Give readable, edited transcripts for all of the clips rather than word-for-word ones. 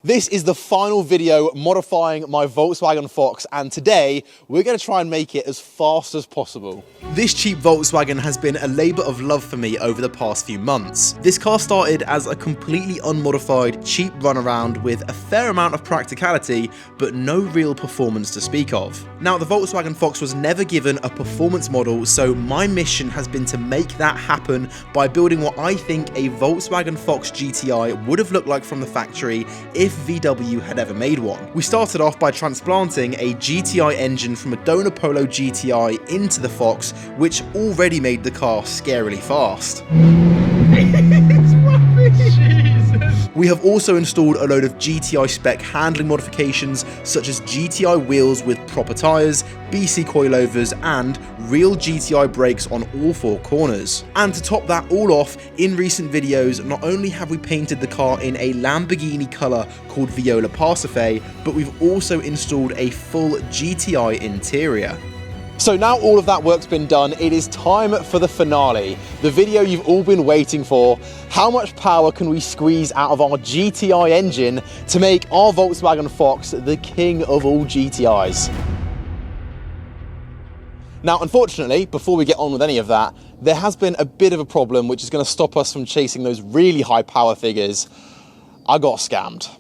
This is the final video modifying my Volkswagen Fox, and today we're going to try and make it as fast as possible. This cheap Volkswagen has been a labour of love for me over the past few months. This car started as a completely unmodified, cheap runaround with a fair amount of practicality, but no real performance to speak of. Now, the Volkswagen Fox was never given a performance model, so my mission has been to make that happen by building what I think a Volkswagen Fox GTI would have looked like from the factory if VW had ever made one. We started off by transplanting a GTI engine from a Donor Polo GTI into the Fox, which already made the car scarily fast. It's rubbish! Jesus. We have also installed a load of GTI spec handling modifications such as GTI wheels with proper tyres, BC coilovers and real GTI brakes on all four corners. And to top that all off, in recent videos not only have we painted the car in a Lamborghini colour called Viola Pacife, but we've also installed a full GTI interior. So now all of that work's been done, it is time for the finale, the video you've all been waiting for. How much power can we squeeze out of our GTI engine to make our Volkswagen Fox the king of all GTIs? Now, unfortunately, before we get on with any of that, there has been a bit of a problem which is going to stop us from chasing those really high power figures. I got scammed.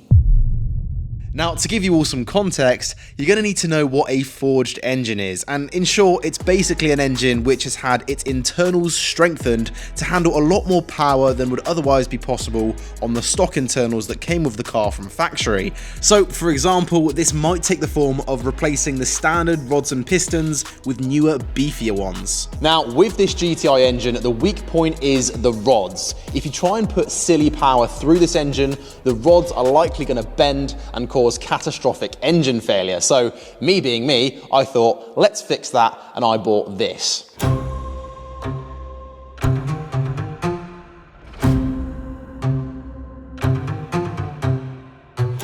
Now, to give you all some context, you're going to need to know what a forged engine is, and in short, it's basically an engine which has had its internals strengthened to handle a lot more power than would otherwise be possible on the stock internals that came with the car from factory. So, for example, this might take the form of replacing the standard rods and pistons with newer, beefier ones. Now, with this GTI engine, the weak point is the rods. If you try and put silly power through this engine, the rods are likely going to bend and cause catastrophic engine failure. So me being me, I thought, let's fix that, and I bought this.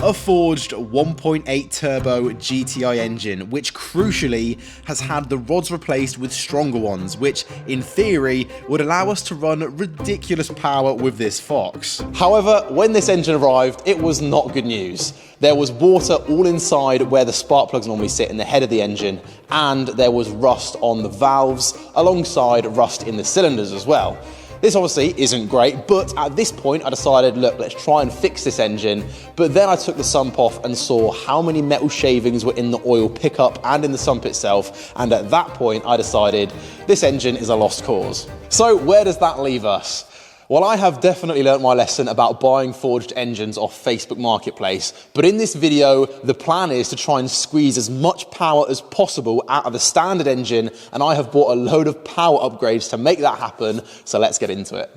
A forged 1.8 turbo GTI engine, which crucially has had the rods replaced with stronger ones, which in theory would allow us to run ridiculous power with this Fox. However, when this engine arrived, it was not good news. There was water all inside where the spark plugs normally sit in the head of the engine, and there was rust on the valves, alongside rust in the cylinders as well. This obviously isn't great, but at this point I decided, look, let's try and fix this engine. But then I took the sump off and saw how many metal shavings were in the oil pickup and in the sump itself, and at that point I decided this engine is a lost cause. So where does that leave us? Well, I have definitely learnt my lesson about buying forged engines off Facebook Marketplace, but in this video, the plan is to try and squeeze as much power as possible out of the standard engine, and I have bought a load of power upgrades to make that happen, so let's get into it.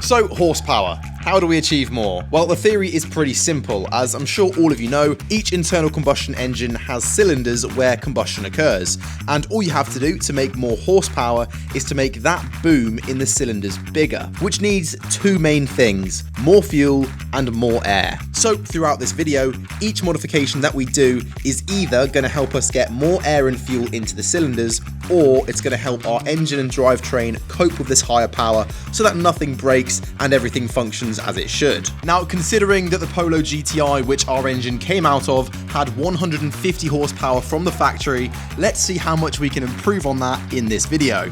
So, horsepower. How do we achieve more? Well, the theory is pretty simple. As I'm sure all of you know, each internal combustion engine has cylinders where combustion occurs, and all you have to do to make more horsepower is to make that boom in the cylinders bigger, which needs two main things: more fuel and more air. So throughout this video, each modification that we do is either going to help us get more air and fuel into the cylinders, or it's going to help our engine and drivetrain cope with this higher power so that nothing breaks and everything functions as it should. Now, considering that the Polo GTI, which our engine came out of, had 150 horsepower from the factory, let's see how much we can improve on that in this video.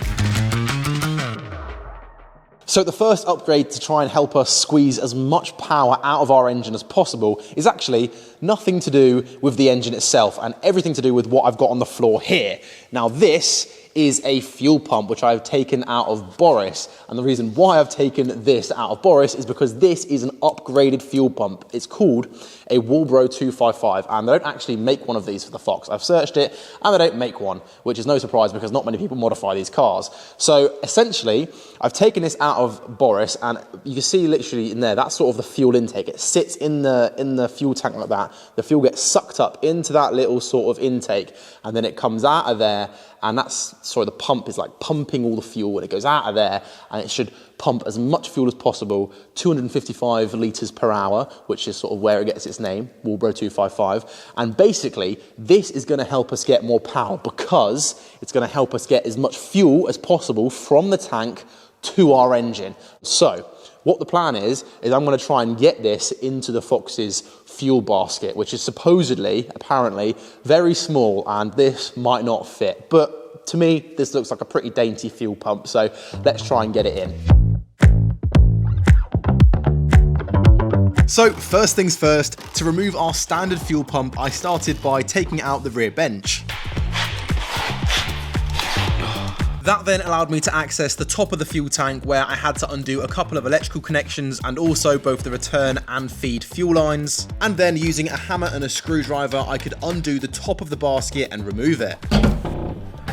So the first upgrade to try and help us squeeze as much power out of our engine as possible is actually nothing to do with the engine itself and everything to do with what I've got on the floor here. Now, this is a fuel pump which I've taken out of Boris, and the reason why I've taken this out of Boris is because this is an upgraded fuel pump. It's called a Walbro 255, and they don't actually make one of these for the Fox. I've searched it and they don't make one, which is no surprise because not many people modify these cars. So essentially I've taken this out of Boris, and you can see literally in there, that's sort of the fuel intake. It sits in the fuel tank like that. The fuel gets sucked up into that little sort of intake, and then it comes out of there, and the pump is like pumping all the fuel, and it goes out of there, and it should pump as much fuel as possible, 255 litres per hour, which is sort of where it gets its name, Walbro 255. And basically, this is going to help us get more power because it's going to help us get as much fuel as possible from the tank to our engine. So what the plan is I'm going to try and get this into the Fox's fuel basket, which is supposedly, apparently, very small, and this might not fit. But to me, this looks like a pretty dainty fuel pump, so let's try and get it in. So first things first, to remove our standard fuel pump, I started by taking out the rear bench. That then allowed me to access the top of the fuel tank, where I had to undo a couple of electrical connections and also both the return and feed fuel lines. And then using a hammer and a screwdriver, I could undo the top of the basket and remove it.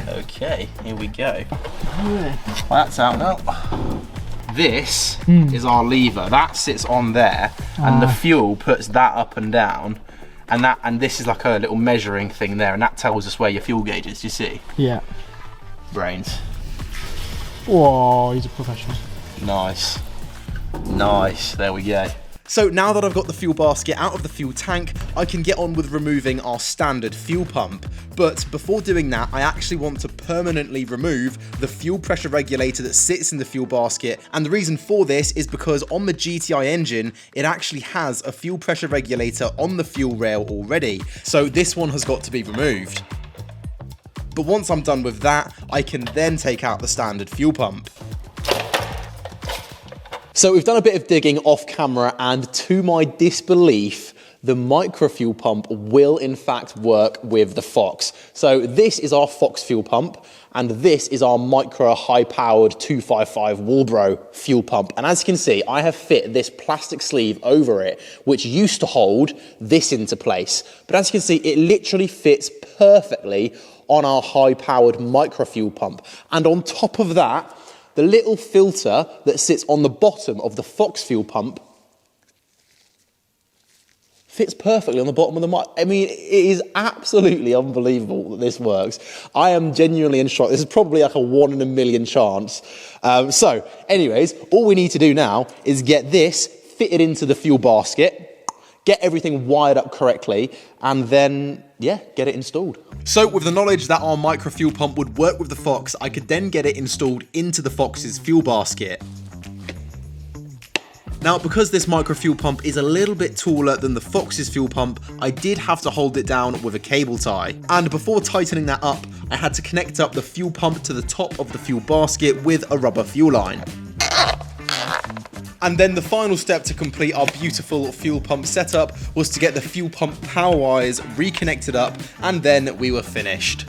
Okay, here we go. Well, that's out now. This is our lever. That sits on there, and the fuel puts that up and down. And this is like a little measuring thing there, and that tells us where your fuel gauge is, do you see? Yeah. Brains. Whoa, he's a professional. Nice. Nice, there we go. So now that I've got the fuel basket out of the fuel tank, I can get on with removing our standard fuel pump. But before doing that, I actually want to permanently remove the fuel pressure regulator that sits in the fuel basket. And the reason for this is because on the GTI engine, it actually has a fuel pressure regulator on the fuel rail already. So this one has got to be removed. But once I'm done with that, I can then take out the standard fuel pump. So we've done a bit of digging off camera, and to my disbelief, the micro fuel pump will in fact work with the Fox. So this is our Fox fuel pump, and this is our micro high-powered 255 Walbro fuel pump. And as you can see, I have fit this plastic sleeve over it, which used to hold this into place. But as you can see, it literally fits perfectly on our high-powered micro fuel pump. And on top of that, the little filter that sits on the bottom of the Fox fuel pump fits perfectly on the bottom of the mic. I mean, it is absolutely unbelievable that this works. I am genuinely in shock. This is probably like a 1 in a million chance. So anyways, all we need to do now is get this fitted into the fuel basket, get everything wired up correctly, and then, yeah, get it installed. So with the knowledge that our micro fuel pump would work with the Fox, I could then get it installed into the Fox's fuel basket. Now, because this micro fuel pump is a little bit taller than the Fox's fuel pump, I did have to hold it down with a cable tie. And before tightening that up, I had to connect up the fuel pump to the top of the fuel basket with a rubber fuel line. And then the final step to complete our beautiful fuel pump setup was to get the fuel pump power wires reconnected up, and then we were finished.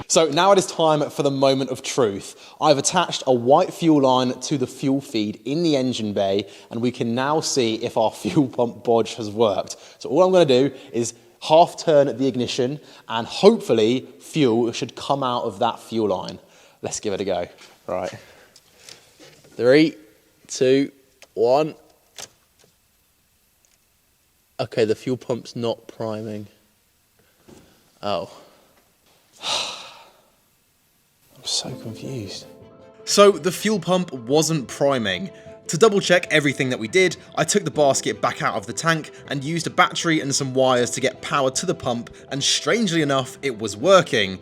So now it is time for the moment of truth. I've attached a white fuel line to the fuel feed in the engine bay, and we can now see if our fuel pump bodge has worked. So all I'm going to do is half turn the ignition, and hopefully fuel should come out of that fuel line. Let's give it a go. Right. 3, 2, 1. Okay, the fuel pump's not priming. Oh. So confused. So the fuel pump wasn't priming. To double check everything that we did, I took the basket back out of the tank and used a battery and some wires to get power to the pump, and strangely enough, it was working.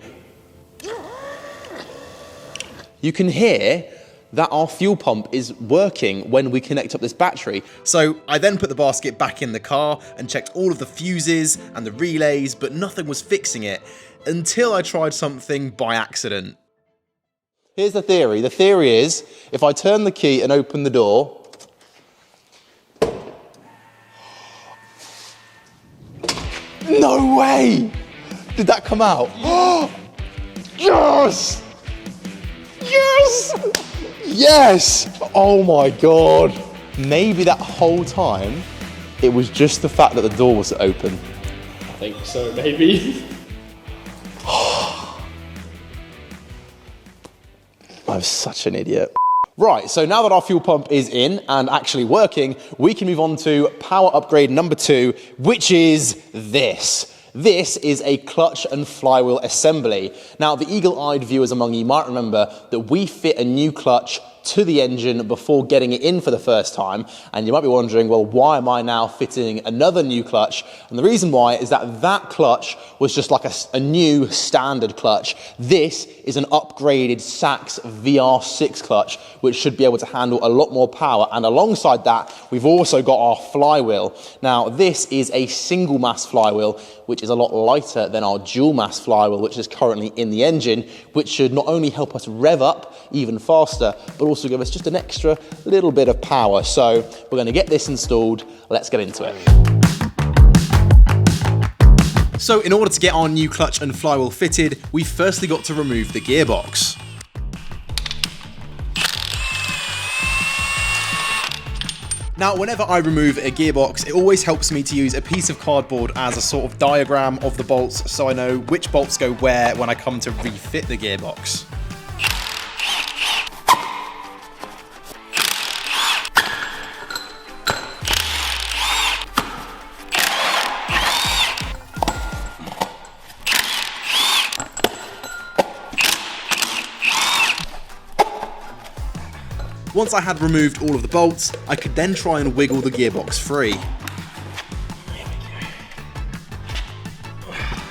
You can hear that our fuel pump is working when we connect up this battery. So I then put the basket back in the car and checked all of the fuses and the relays, but nothing was fixing it until I tried something by accident. Here's the theory. The theory is, if I turn the key and open the door, no way! Did that come out? Yes! Yes! Yes! Oh my God. Maybe that whole time, it was just the fact that the door was open. I think so, maybe. I'm such an idiot. Right, so now that our fuel pump is in and actually working, we can move on to power upgrade number 2, which is this. This is a clutch and flywheel assembly. Now, the eagle-eyed viewers among you might remember that we fit a new clutch to the engine before getting it in for the first time, and you might be wondering, well, why am I now fitting another new clutch? And the reason why is that that clutch was just like a new standard clutch. This is an upgraded Sachs VR6 clutch, which should be able to handle a lot more power, and alongside that, we've also got our flywheel. Now, this is a single mass flywheel, which is a lot lighter than our dual mass flywheel, which is currently in the engine, which should not only help us rev up even faster, but also give us just an extra little bit of power. So we're going to get this installed. Let's get into it. So in order to get our new clutch and flywheel fitted, we firstly got to remove the gearbox. Now, whenever I remove a gearbox, it always helps me to use a piece of cardboard as a sort of diagram of the bolts, so I know which bolts go where when I come to refit the gearbox. Once I had removed all of the bolts, I could then try and wiggle the gearbox free.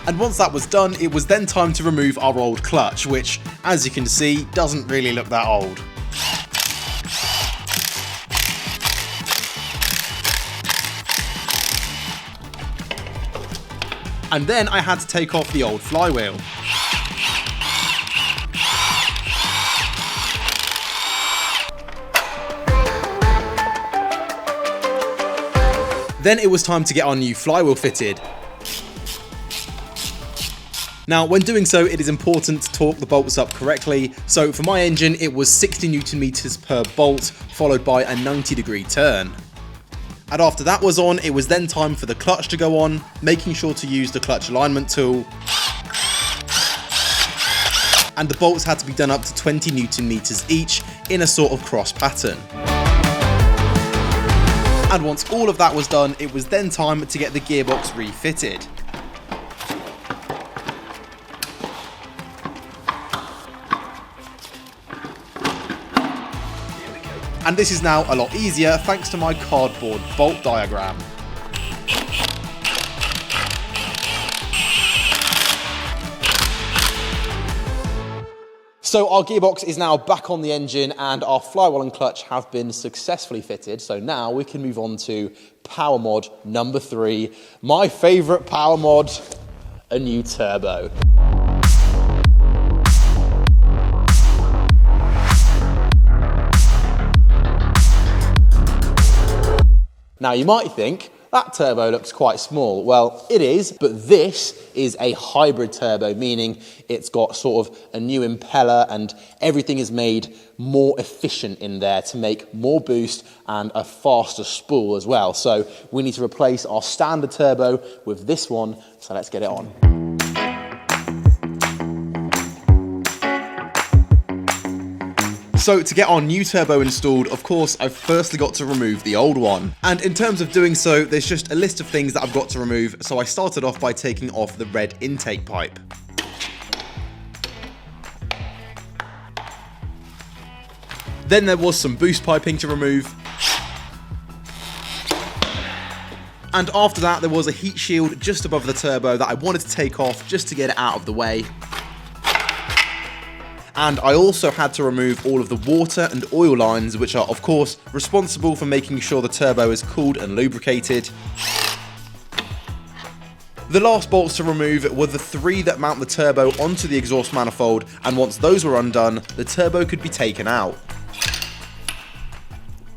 And once that was done, it was then time to remove our old clutch, which, as you can see, doesn't really look that old. And then I had to take off the old flywheel. Then it was time to get our new flywheel fitted. Now, when doing so, it is important to torque the bolts up correctly. So for my engine, it was 60 Newton meters per bolt, followed by a 90-degree turn. And after that was on, it was then time for the clutch to go on, making sure to use the clutch alignment tool. And the bolts had to be done up to 20 Newton meters each in a sort of cross pattern. And once all of that was done, it was then time to get the gearbox refitted. And this is now a lot easier thanks to my cardboard bolt diagram. So our gearbox is now back on the engine and our flywheel and clutch have been successfully fitted. So now we can move on to power mod number 3. My favourite power mod, a new turbo. Now you might think, that turbo looks quite small. Well, it is, but this is a hybrid turbo, meaning it's got sort of a new impeller and everything is made more efficient in there to make more boost and a faster spool as well. So we need to replace our standard turbo with this one, so let's get it on. So to get our new turbo installed, of course, I've firstly got to remove the old one. And in terms of doing so, there's just a list of things that I've got to remove. So I started off by taking off the red intake pipe. Then there was some boost piping to remove. And after that, there was a heat shield just above the turbo that I wanted to take off just to get it out of the way. And I also had to remove all of the water and oil lines, which are of course responsible for making sure the turbo is cooled and lubricated. The last bolts to remove were the 3 that mount the turbo onto the exhaust manifold, and once those were undone, the turbo could be taken out.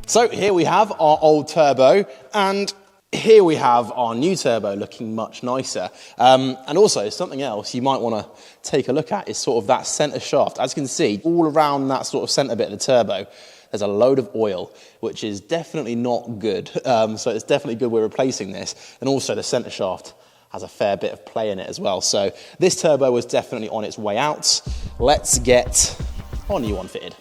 So here we have our old turbo, and here we have our new turbo looking much nicer. And also something else you might want to take a look at is sort of that centre shaft. As you can see, all around that sort of centre bit of the turbo, there's a load of oil, which is definitely not good. So it's definitely good we're replacing this. And also the centre shaft has a fair bit of play in it as well. So this turbo was definitely on its way out. Let's get our new one fitted.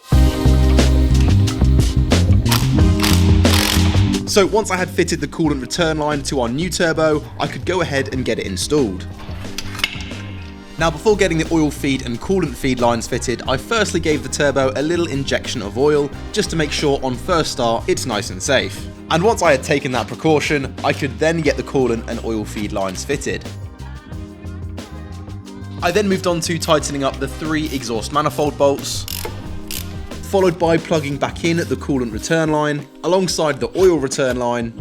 So once I had fitted the coolant return line to our new turbo, I could go ahead and get it installed. Now before getting the oil feed and coolant feed lines fitted, I firstly gave the turbo a little injection of oil, just to make sure on first start it's nice and safe. And once I had taken that precaution, I could then get the coolant and oil feed lines fitted. I then moved on to tightening up the 3 exhaust manifold bolts, followed by plugging back in the coolant return line, alongside the oil return line.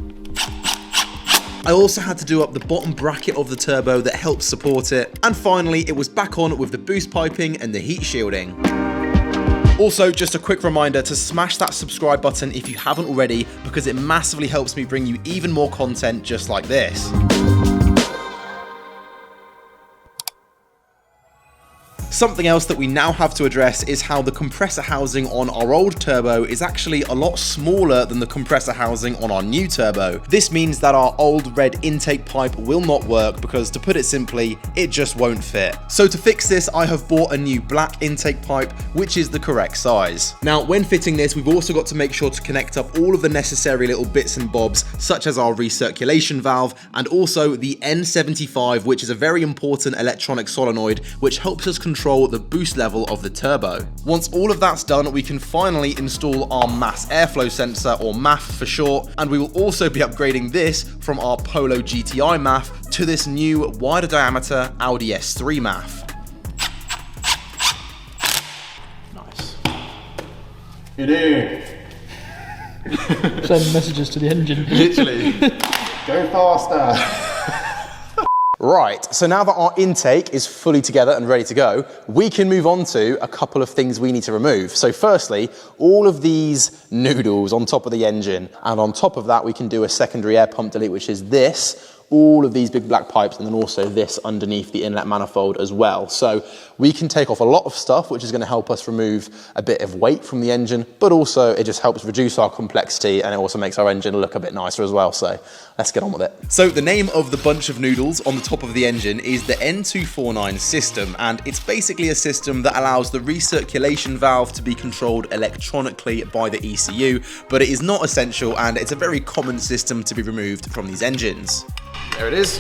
I also had to do up the bottom bracket of the turbo that helps support it, and finally it was back on with the boost piping and the heat shielding. Also, just a quick reminder to smash that subscribe button if you haven't already, because it massively helps me bring you even more content just like this. Something else that we now have to address is how the compressor housing on our old turbo is actually a lot smaller than the compressor housing on our new turbo. This means that our old red intake pipe will not work because, to put it simply, it just won't fit. So to fix this, I have bought a new black intake pipe, which is the correct size. Now, when fitting this, we've also got to make sure to connect up all of the necessary little bits and bobs, such as our recirculation valve and also the N75, which is a very important electronic solenoid which helps us control the boost level of the turbo. Once all of that's done, we can finally install our mass airflow sensor, or MAF for short, and we will also be upgrading this from our Polo GTI MAF to this new wider diameter Audi S3 MAF. Nice. It is. Send messages to the engine. Literally. Go faster. Right, so now that our intake is fully together and ready to go, we can move on to a couple of things we need to remove. So firstly, all of these noodles on top of the engine, and on top of that we can do a secondary air pump delete, which is this, all of these big black pipes, and then also this underneath the inlet manifold as well. So we can take off a lot of stuff, which is going to help us remove a bit of weight from the engine, but also it just helps reduce our complexity, and it also makes our engine look a bit nicer as well. So let's get on with it. So the name of the bunch of noodles on the top of the engine is the N249 system, and it's basically a system that allows the recirculation valve to be controlled electronically by the ECU, but it is not essential, and it's a very common system to be removed from these engines. There it is.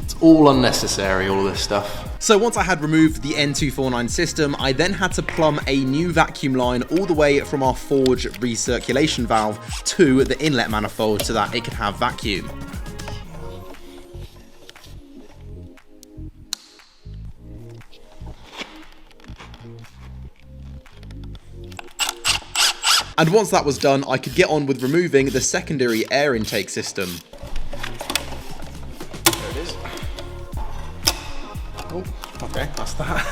It's all unnecessary, all this stuff. So once I had removed the N249 system, I then had to plumb a new vacuum line all the way from our forge recirculation valve to the inlet manifold so that it could have vacuum. And once that was done, I could get on with removing the secondary air intake system. There it is. Oh, okay, that's that.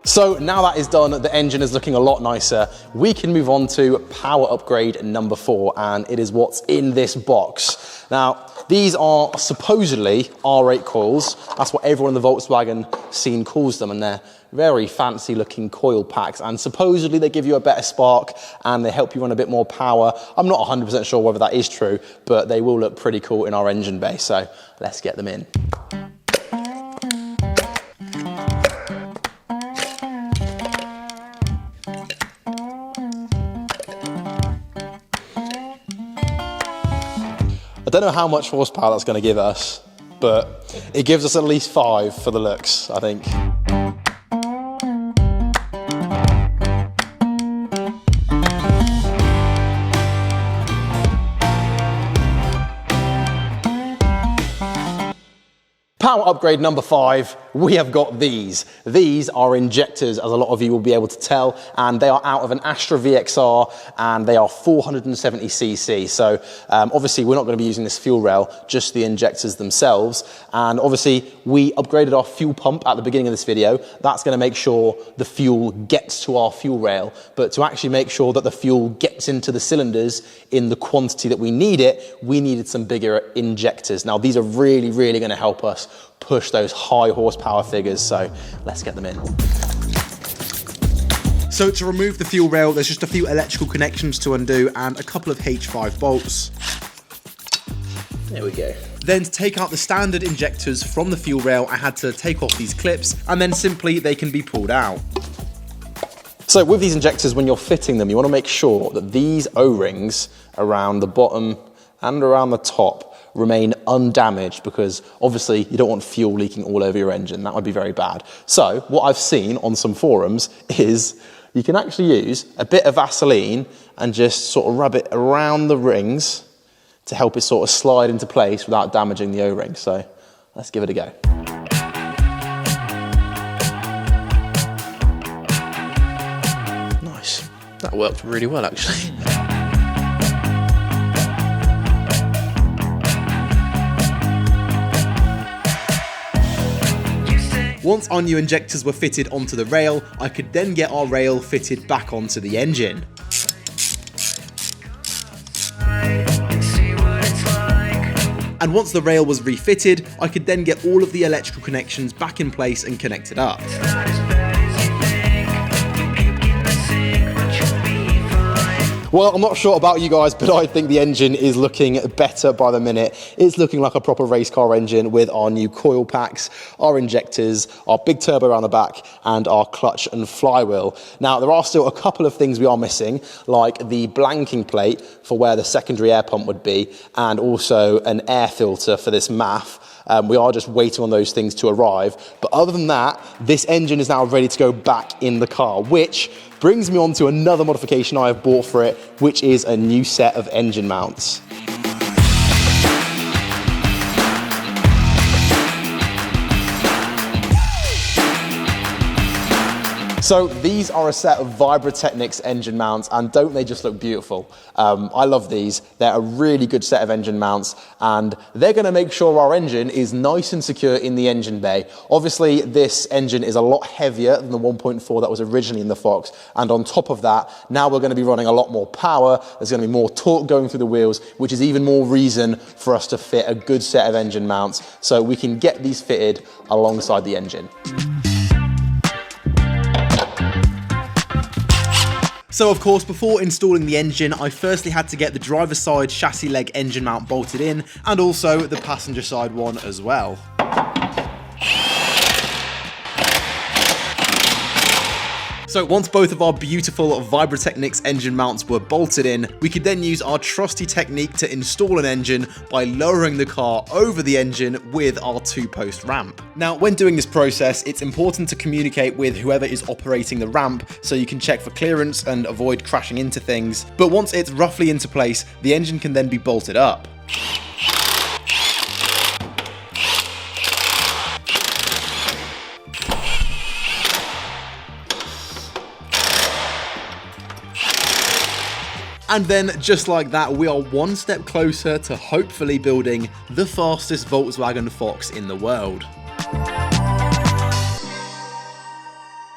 So now that is done, the engine is looking a lot nicer. We can move on to power upgrade number 4, and it is what's in this box. Now, these are supposedly R8 coils. That's what everyone in the Volkswagen scene calls them, and they're very fancy looking coil packs, and supposedly they give you a better spark and they help you run a bit more power. I'm not 100% sure whether that is true, but they will look pretty cool in our engine bay, so let's get them in. I don't know how much horsepower that's going to give us, but it gives us at least 5 for the looks, I think. Power upgrade number 5, we have got these. These are injectors, as a lot of you will be able to tell, and they are out of an Astra VXR, and they are 470cc. So obviously we're not going to be using this fuel rail, just the injectors themselves. And obviously we upgraded our fuel pump at the beginning of this video. That's going to make sure the fuel gets to our fuel rail, but to actually make sure that the fuel gets into the cylinders in the quantity that we need it, we needed some bigger injectors. Now these are really, really going to help us push those high horsepower figures, so let's get them in. So to remove the fuel rail, there's just a few electrical connections to undo and a couple of H5 bolts. There we go. Then to take out the standard injectors from the fuel rail, I had to take off these clips, and then simply they can be pulled out. So with these injectors, when you're fitting them, you want to make sure that these O-rings around the bottom and around the top remain undamaged, because obviously you don't want fuel leaking all over your engine. That would be very bad. So what I've seen on some forums is you can actually use a bit of Vaseline and just sort of rub it around the rings to help it sort of slide into place without damaging the O-ring. So let's give it a go. Nice. That worked really well, actually. Once our new injectors were fitted onto the rail, I could then get our rail fitted back onto the engine. And once the rail was refitted, I could then get all of the electrical connections back in place and connected up. Well, I'm not sure about you guys, but I think the engine is looking better by the minute. It's looking like a proper race car engine with our new coil packs, our injectors, our big turbo around the back, and our clutch and flywheel. Now, there are still a couple of things we are missing, like the blanking plate for where the secondary air pump would be, and also an air filter for this MAF. We are just waiting on those things to arrive. But other than that, this engine is now ready to go back in the car, which brings me on to another modification I have bought for it, which is a new set of engine mounts. So these are a set of Vibratechnics engine mounts, and don't they just look beautiful? I love these. They're a really good set of engine mounts, and they're going to make sure our engine is nice and secure in the engine bay. Obviously, this engine is a lot heavier than the 1.4 that was originally in the Fox, and on top of that, now we're going to be running a lot more power. There's going to be more torque going through the wheels, which is even more reason for us to fit a good set of engine mounts, so we can get these fitted alongside the engine. So of course, before installing the engine, I firstly had to get the driver's side chassis leg engine mount bolted in, and also the passenger side one as well. So once both of our beautiful Vibratechnics engine mounts were bolted in, we could then use our trusty technique to install an engine by lowering the car over the engine with our 2-post ramp. Now, when doing this process, it's important to communicate with whoever is operating the ramp so you can check for clearance and avoid crashing into things. But once it's roughly into place, the engine can then be bolted up. And then, just like that, we are one step closer to hopefully building the fastest Volkswagen Fox in the world.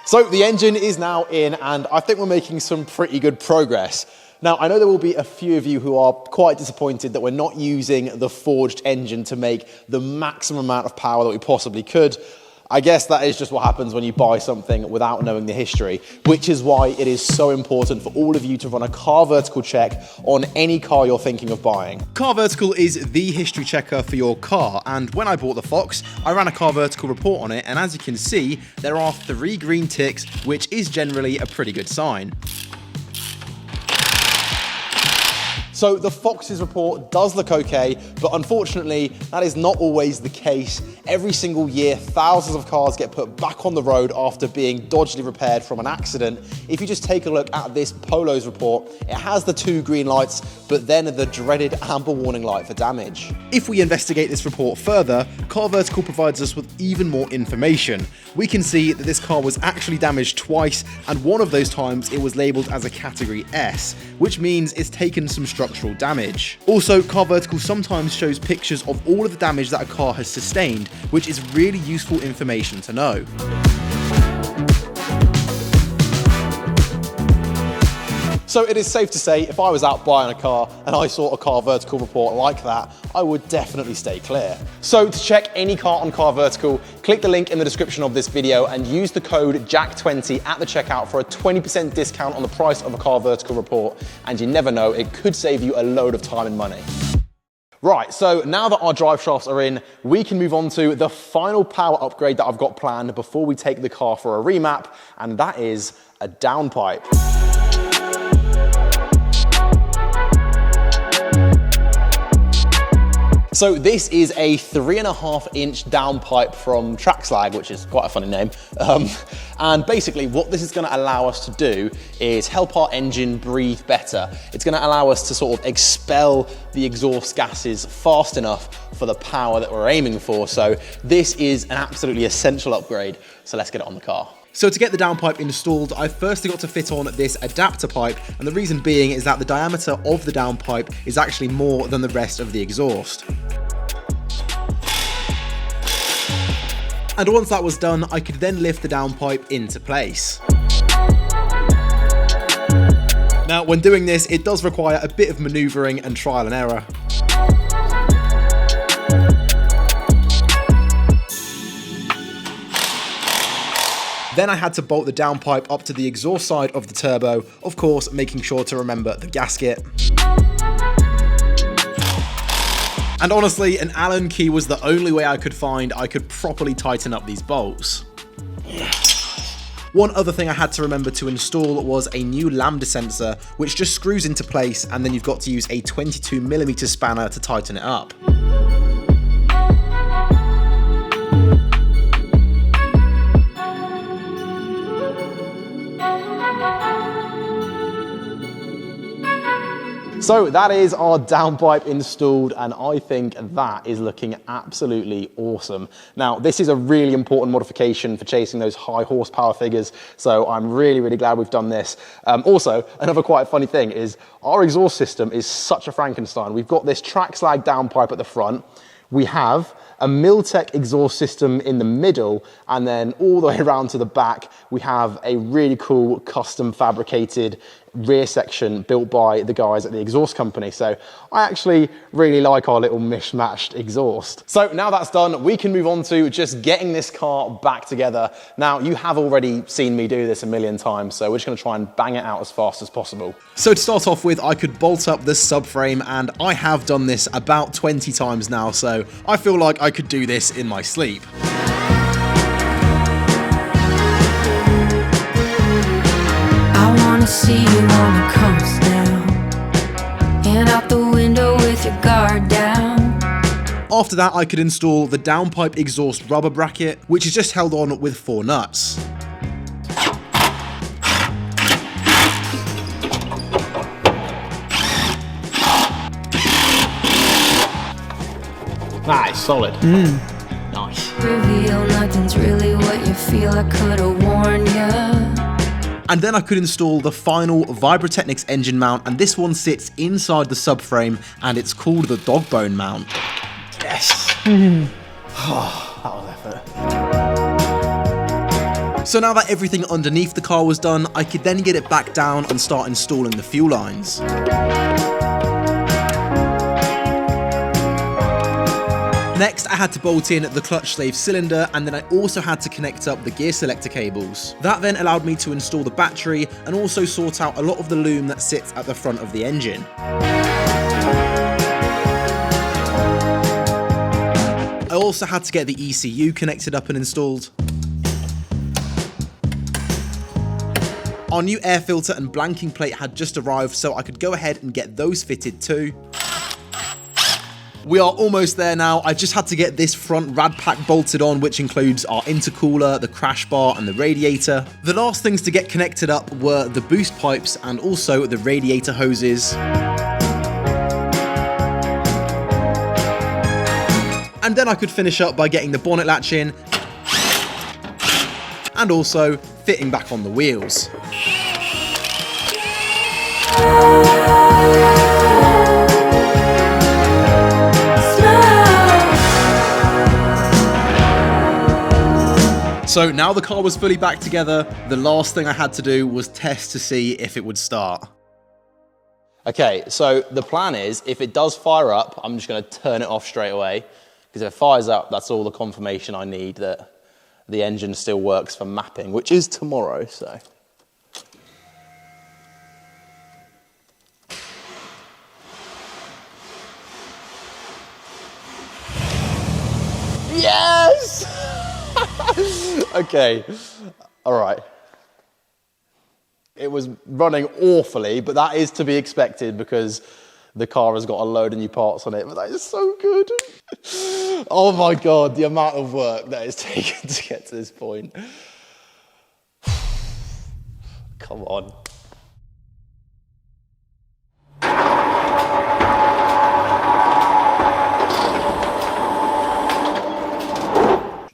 So the engine is now in, and I think we're making some pretty good progress. Now, I know there will be a few of you who are quite disappointed that we're not using the forged engine to make the maximum amount of power that we possibly could. I guess that is just what happens when you buy something without knowing the history, which is why it is so important for all of you to run a Carvertical check on any car you're thinking of buying. Carvertical is the history checker for your car, and when I bought the Fox, I ran a Carvertical report on it, and as you can see, there are 3 green ticks, which is generally a pretty good sign. So the Fox's report does look okay, but unfortunately, that is not always the case. Every single year, thousands of cars get put back on the road after being dodgily repaired from an accident. If you just take a look at this Polo's report, it has the 2 green lights, but then the dreaded amber warning light for damage. If we investigate this report further, Carvertical provides us with even more information. We can see that this car was actually damaged twice, and one of those times it was labelled as a Category S, which means it's taken some structural damage. Also, Carvertical sometimes shows pictures of all of the damage that a car has sustained, which is really useful information to know. So it is safe to say, if I was out buying a car and I saw a Carvertical report like that, I would definitely stay clear. So to check any car on Carvertical, click the link in the description of this video and use the code JACK20 at the checkout for a 20% discount on the price of a Carvertical report. And you never know, it could save you a load of time and money. Right, so now that our drive shafts are in, we can move on to the final power upgrade that I've got planned before we take the car for a remap, and that is a downpipe. So this is a 3.5-inch downpipe from Trackslag, which is quite a funny name. And basically what this is gonna allow us to do is help our engine breathe better. It's gonna allow us to sort of expel the exhaust gases fast enough for the power that we're aiming for. So this is an absolutely essential upgrade. So let's get it on the car. So to get the downpipe installed, I firstly got to fit on this adapter pipe, and the reason being is that the diameter of the downpipe is actually more than the rest of the exhaust. And once that was done, I could then lift the downpipe into place. Now, when doing this, it does require a bit of manoeuvring and trial and error. Then I had to bolt the downpipe up to the exhaust side of the turbo, of course making sure to remember the gasket. And honestly, an Allen key was the only way I could find I could properly tighten up these bolts. One other thing I had to remember to install was a new lambda sensor, which just screws into place, and then you've got to use a 22mm spanner to tighten it up. So that is our downpipe installed, and I think that is looking absolutely awesome. Now, this is a really important modification for chasing those high horsepower figures, so I'm really, really glad we've done this. Also, another quite funny thing is our exhaust system is such a Frankenstein. We've got this Trackslag downpipe at the front. We have a Miltech exhaust system in the middle, and then all the way around to the back, we have a really cool custom fabricated rear section built by the guys at the exhaust company. So I actually really like our little mishmashed exhaust. So now that's done, we can move on to just getting this car back together. Now, you have already seen me do this a million times, so we're just gonna try and bang it out as fast as possible. So to start off with, I could bolt up the subframe, and I have done this about 20 times now, so I feel like I could do this in my sleep. See you on the coast now, and out the window with your guard down. After that, I could install the downpipe exhaust rubber bracket, which is just held on with 4 nuts. Nice, solid. Nice. Reveal nothing's really what you feel. I could've warned you. And then I could install the final Vibrotechnics engine mount, and this one sits inside the subframe, and it's called the dog bone mount. Yes. Oh, that was effort. So now that everything underneath the car was done, I could then get it back down and start installing the fuel lines. Next, I had to bolt in the clutch slave cylinder, and then I also had to connect up the gear selector cables. That then allowed me to install the battery and also sort out a lot of the loom that sits at the front of the engine. I also had to get the ECU connected up and installed. Our new air filter and blanking plate had just arrived, so I could go ahead and get those fitted too. We are almost there now. I just had to get this front rad pack bolted on, which includes our intercooler, the crash bar, and the radiator. The last things to get connected up were the boost pipes and also the radiator hoses. And then I could finish up by getting the bonnet latch in and also fitting back on the wheels. So now the car was fully back together, the last thing I had to do was test to see if it would start. Okay, so the plan is, if it does fire up, I'm just gonna turn it off straight away, because if it fires up, that's all the confirmation I need that the engine still works for mapping, which is tomorrow, so. Yes! Okay, all right. It was running awfully, but that is to be expected because the car has got a load of new parts on it, but that is so good. Oh my God, the amount of work that is taken to get to this point. Come on.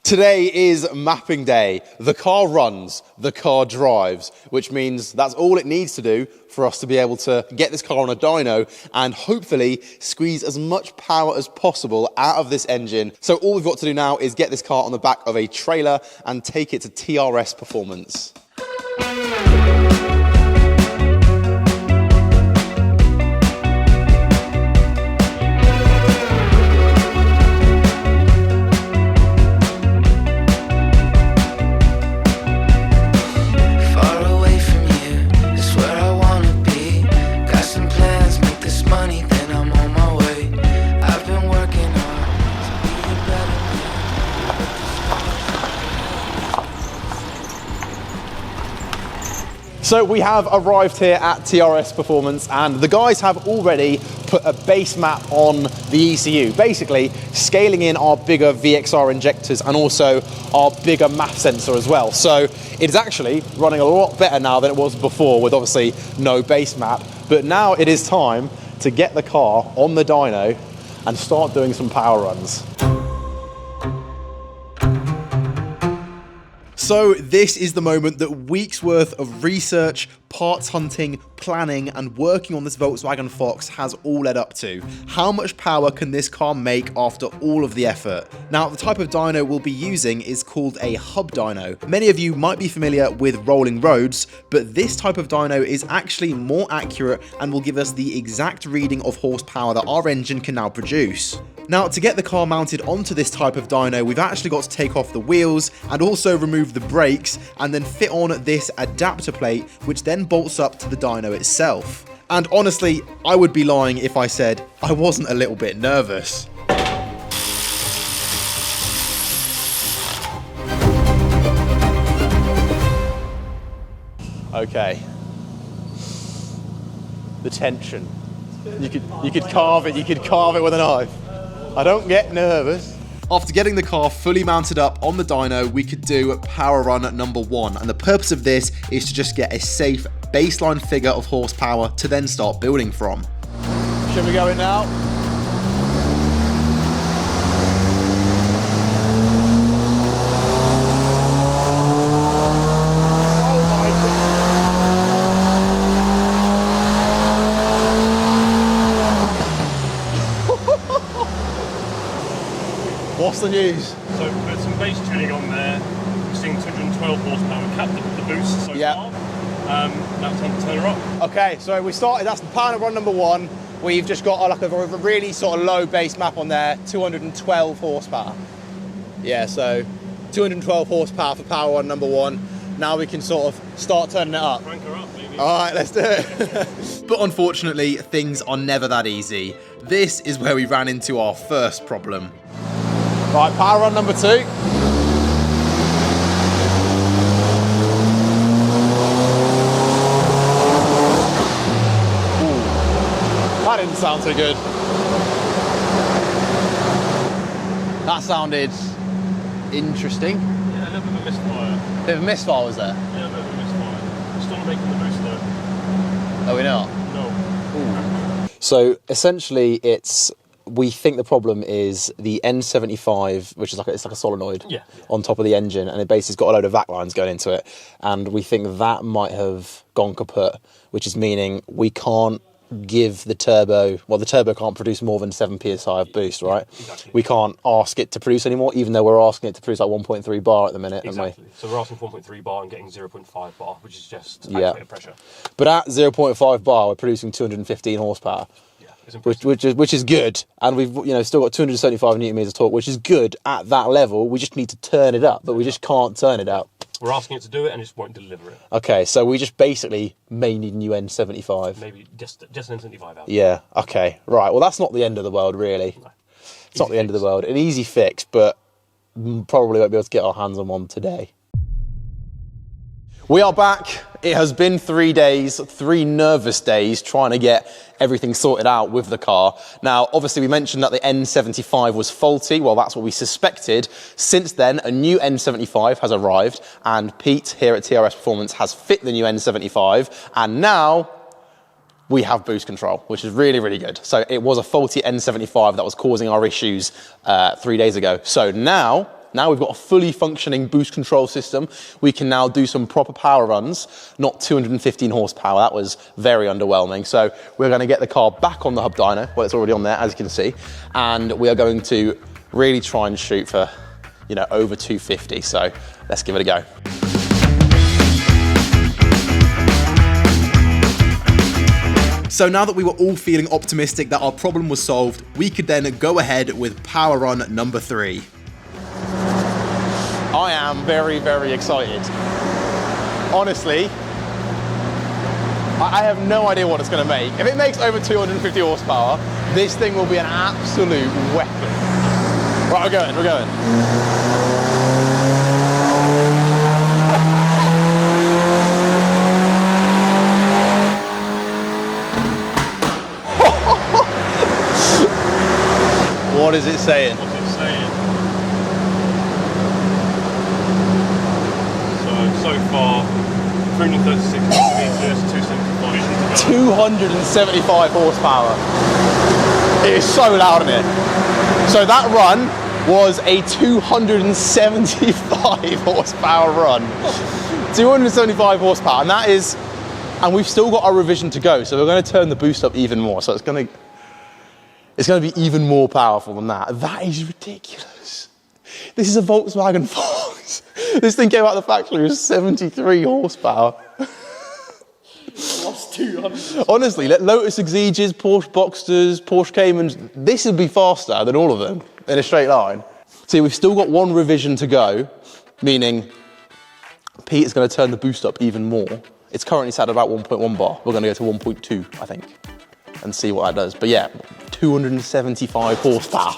Today is mapping day. The car runs, the car drives, which means that's all it needs to do for us to be able to get this car on a dyno and hopefully squeeze as much power as possible out of this engine. So all we've got to do now is get this car on the back of a trailer and take it to TRS Performance. So we have arrived here at TRS Performance and the guys have already put a base map on the ECU, basically scaling in our bigger VXR injectors and also our bigger MAF sensor as well. So it is actually running a lot better now than it was before with obviously no base map. But now it is time to get the car on the dyno and start doing some power runs. So this is the moment that weeks worth of research, parts hunting, planning and working on this Volkswagen Fox has all led up to. How much power can this car make after all of the effort? Now the type of dyno we'll be using is called a hub dyno. Many of you might be familiar with rolling roads, but this type of dyno is actually more accurate and will give us the exact reading of horsepower that our engine can now produce. Now to get the car mounted onto this type of dyno, we've actually got to take off the wheels and also remove the brakes and then fit on this adapter plate which then bolts up to the dyno itself. And honestly, I would be lying if I said I wasn't a little bit nervous. Okay. The tension. You could carve it with a knife. I don't get nervous. After getting the car fully mounted up on the dyno, we could do power run number 1. And the purpose of this is to just get a safe baseline figure of horsepower to then start building from. Should we go in now? What's the news? So there's some base tuning on there. We're seeing 212 horsepower. We capped the boost so far. Now it's time to turn her up. Okay, so we started, that's power run number 1. We've just got like a really sort of low base map on there, 212 horsepower. Yeah, so 212 horsepower for power run number 1. Now we can sort of start turning it up. Crank her up, maybe. All right, let's do it. But unfortunately, things are never that easy. This is where we ran into our first problem. Right, power run number 2. That didn't sound too good. That sounded interesting. Yeah, a little bit of a misfire. Bit of a misfire was there? Yeah, a little bit of a misfire. Still not making the boost though. Are we not? No. So essentially we think the problem is the N75, which is like a solenoid on top of the engine, and it basically got a load of vac lines going into it, and we think that might have gone kaput, which is meaning we can't give the turbo, well, the turbo can't produce more than 7 psi of boost, right? Exactly. We can't ask it to produce anymore, even though we're asking it to produce like 1.3 bar at the minute, Exactly. aren't we? So we're asking for 1.3 bar and getting 0.5 bar, which is just activated pressure. But at 0.5 bar, we're producing 215 horsepower. Which is good, and we've still got 275 newton meters of torque, which is good at that level. We just need to turn it up, but we just can't turn it up. We're asking it to do it, and it just won't deliver it. Okay, so we just basically may need a new N75. Maybe just an N75 out. Yeah. Okay. Right. Well, that's not the end of the world, really. No. It's not the end of the world. An easy fix, but probably won't be able to get our hands on one today. We are back. It has been 3 days, 3 nervous days trying to get everything sorted out with the car. Now, obviously we mentioned that the N75 was faulty. Well, that's what we suspected. Since then, a new N75 has arrived and Pete here at TRS Performance has fit the new N75 and now we have boost control, which is really, really good. So it was a faulty N75 that was causing our issues 3 days ago. So now we've got a fully functioning boost control system. We can now do some proper power runs, not 215 horsepower. That was very underwhelming. So we're going to get the car back on the hub dyno. Well, it's already on there, as you can see. And we are going to really try and shoot for, you know, over 250. So let's give it a go. So now that we were all feeling optimistic that our problem was solved, we could then go ahead with power run number 3. I am very, very excited. Honestly, I have no idea what it's going to make. If it makes over 250 horsepower, this thing will be an absolute weapon. Right, we're going. What is it saying? What's it saying? So far, 336 meters, 275. 275 horsepower. It is so loud in it. So that run was a 275 horsepower run. 275 horsepower, and that is, and we've still got our revision to go. So we're going to turn the boost up even more. So it's going to be even more powerful than that. That is ridiculous. This is a Volkswagen Fox. This thing came out of the factory with 73 horsepower. Lost 200. Honestly, let Lotus Exiges, Porsche Boxsters, Porsche Caymans, this would be faster than all of them in a straight line. See, we've still got one revision to go, meaning Pete is going to turn the boost up even more. It's currently sat at about 1.1 bar. We're going to go to 1.2, I think, and see what that does. But yeah, 275 horsepower.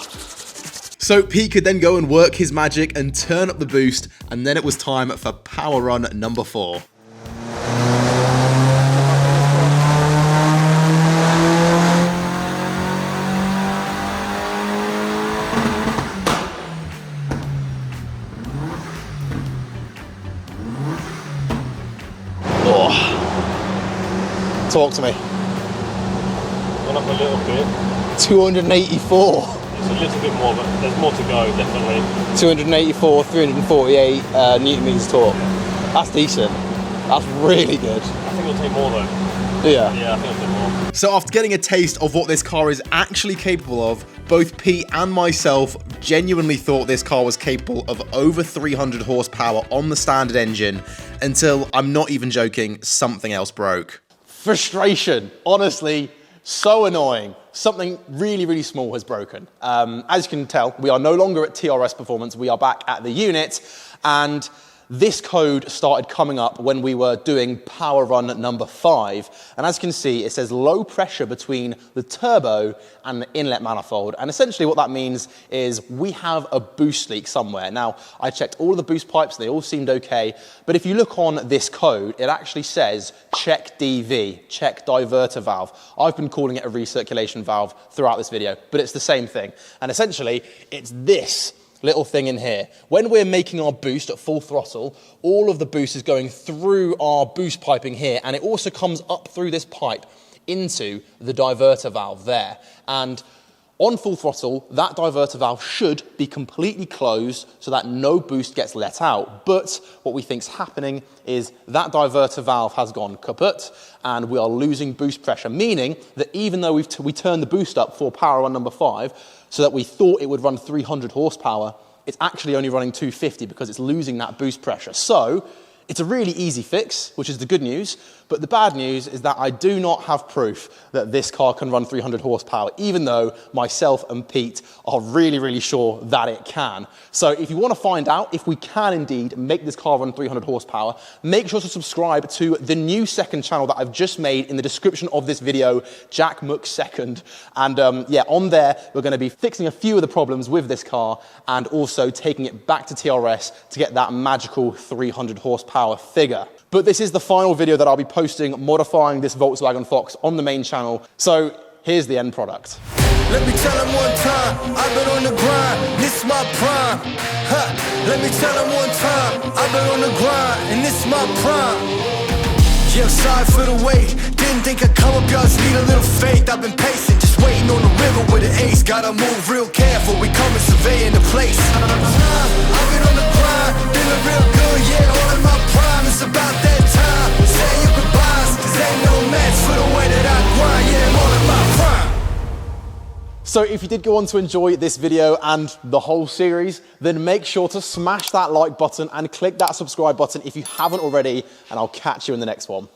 So Pete could then go and work his magic and turn up the boost, and then it was time for power run number 4. Oh. Talk to me. Went up a little bit. 284. It's a little bit more, but there's more to go, definitely. 284, 348 Newton meters torque. That's decent. That's really good. I think it'll take more though. Yeah. Yeah, I think it'll take more. So after getting a taste of what this car is actually capable of, both Pete and myself genuinely thought this car was capable of over 300 horsepower on the standard engine until, I'm not even joking, something else broke. Frustration. Honestly, so annoying. Something really, really small has broken. As you can tell, we are no longer at TRS Performance. We are back at the unit, and this code started coming up when we were doing power run number 5. And as you can see, it says low pressure between the turbo and the inlet manifold. And essentially what that means is we have a boost leak somewhere. Now, I checked all of the boost pipes, they all seemed okay. But if you look on this code, it actually says check DV, check diverter valve. I've been calling it a recirculation valve throughout this video, but it's the same thing. And essentially, it's this little thing in here. When we're making our boost at full throttle, all of the boost is going through our boost piping here, and it also comes up through this pipe into the diverter valve there. And on full throttle, that diverter valve should be completely closed so that no boost gets let out. But what we think's happening is that diverter valve has gone kaput and we are losing boost pressure, meaning that even though we turned the boost up for power run number 5 so that we thought it would run 300 horsepower, it's actually only running 250 because it's losing that boost pressure. So It's a really easy fix, which is the good news, but the bad news is that I do not have proof that this car can run 300 horsepower, even though myself and Pete are really, really sure that it can. So if you want to find out if we can indeed make this car run 300 horsepower, make sure to subscribe to the new second channel that I've just made in the description of this video, Jack McSecond. And yeah, on there, we're going to be fixing a few of the problems with this car and also taking it back to TRS to get that magical 300 horsepower figure. But this is the final video that I'll be posting modifying this Volkswagen Fox on the main channel. So here's the end product. Let me tell him one time, I've been on the grind, this my prime. Let me tell him one time, I've been on the grind, and this my prime. Yeah, I'm sorry for the wait, didn't think I'd come up, y'all just need a little faith. I've been patient, just waiting on the river with an ace. Gotta move real careful, we coming surveying the place. I've been on the grind, feeling real good, yeah, all in my prime. It's about that time, say your goodbyes, cause ain't no match for the way that I grind, yeah, I'm all in my prime. So if you did go on to enjoy this video and the whole series, then make sure to smash that like button and click that subscribe button if you haven't already, and I'll catch you in the next one.